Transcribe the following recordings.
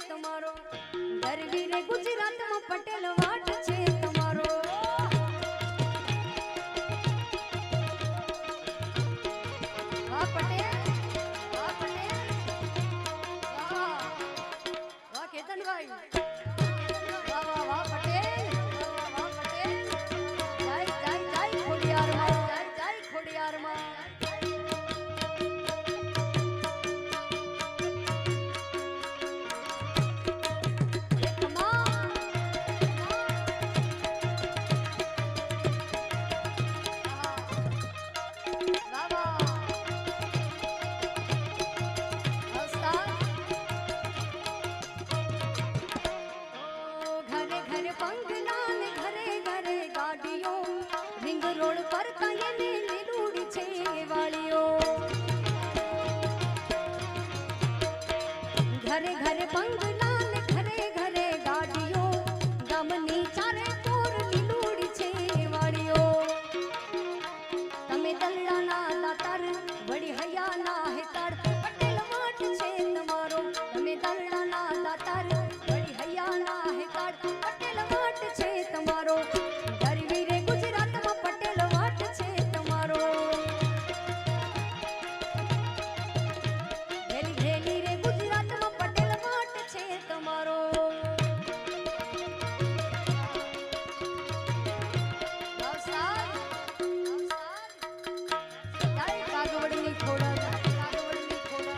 તમારો ગરવી રે ગુજરાતમાં પટેલ વાટ છે તમારો વાહ પટેલ વાહ કેતનભાઈ વાહ વાહ વાહ પટેલ વાહ પટેલ જય જય જય ખોડિયારમાં જય જય ખોડિયારમાં घरे घरे बंगला ने घरे घरे गाड़ियों गमनी चारे तोर लीलूड़ी छे वाड़ियो तमे दलड़ा ना दातार बड़ी हया ना हेतार पटेल वाट छे तमारो तमे दलड़ा ना दातार बड़ी हया ना हेतार पटेल वाट छे तमारो गरवी रे गुजरात में पटेल वाट छे तमारो घेली घेली रे गुजरात में पटेल वाट छे तमारो नवसाद जय कागवड़नी खोड़ा कागवड़नी खोड़ा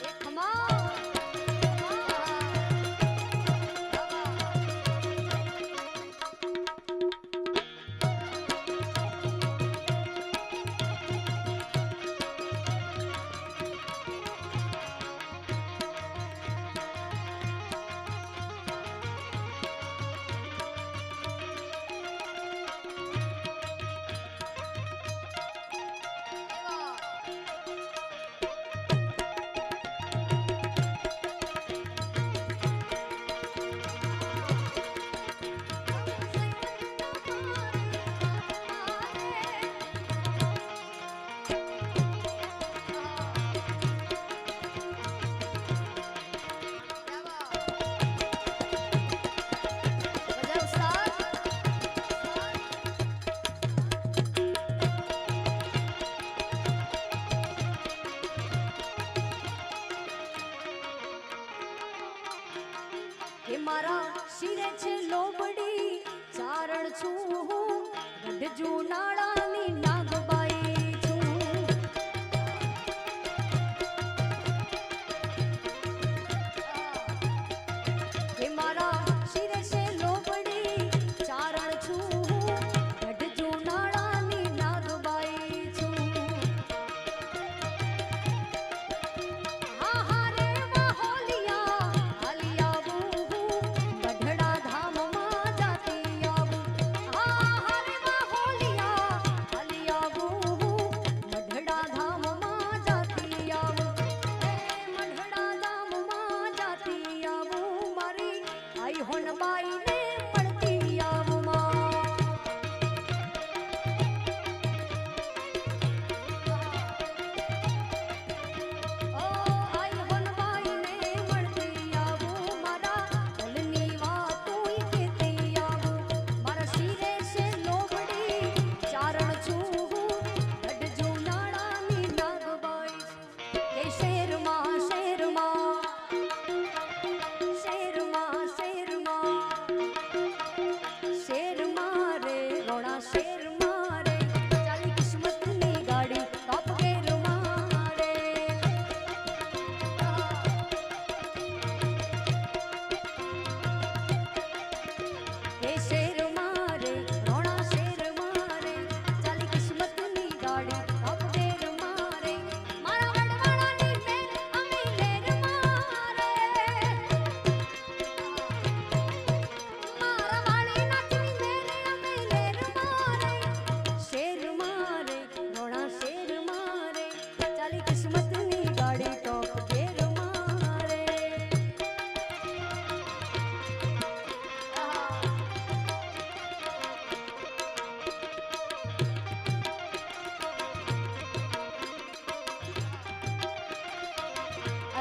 एक खमा के मारा शिरे छे लोबड़ी चारण छू गढजू नाळानी नागबाई छू के मारा शिरे छे लोबड़ी चारण छू गढजू नाळानी नागबाई छू हा हा रे वाहोलिया हालिया गढ़ड़ा धाम मां जाती आबू हा हा रे वाहोलिया हालिया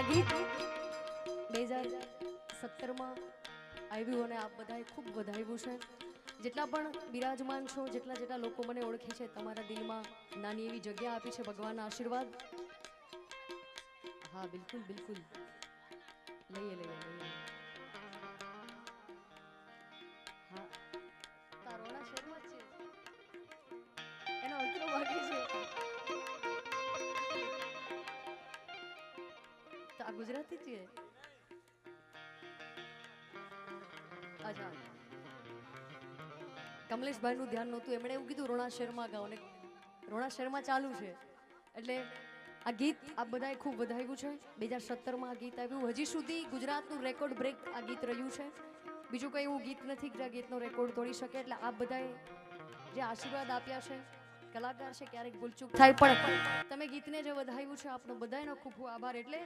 ગીત 2017માં આવ્યું અને આપ બધાએ ખૂબ વધાવ્યું છે. જેટલા પણ બિરાજમાન છો, જેટલા લોકો મને ઓળખે છે, તમારા દિલમાં નાની એવી જગ્યા આપી છે ભગવાનના આશીર્વાદ. હા બિલકુલ બિલકુલ લઈએ. હા તારોણા શહેરમાં જ છે, એનો અંતરો બાકી છે. તો આ ગુજરાતી છે. અચ્છા, કમલેશભાઈનું ધ્યાન નહોતું, એમણે એવું કીધું રોણા શહેરમાં ગાઓ, ને રોણા શહેરમાં ચાલુ છે. એટલે આ ગીત આપ બધાએ ખૂબ વધાવ્યું છે. 2017માં આ ગીત આવ્યું. હજી સુધી ગુજરાતનું રેકોર્ડ બ્રેક આ ગીત રહ્યું છે. બીજું કંઈ એવું ગીત નથી કે આ ગીતનો રેકોર્ડ તોડી શકે. એટલે આપ બધાએ જે આશીર્વાદ આપ્યા છે, કલાકાર છે, ક્યારેક ભૂલચૂક થાય, પણ તમે ગીતને જે વધાવ્યું છે, આપનો બધાનો ખૂબ ખૂબ આભાર. એટલે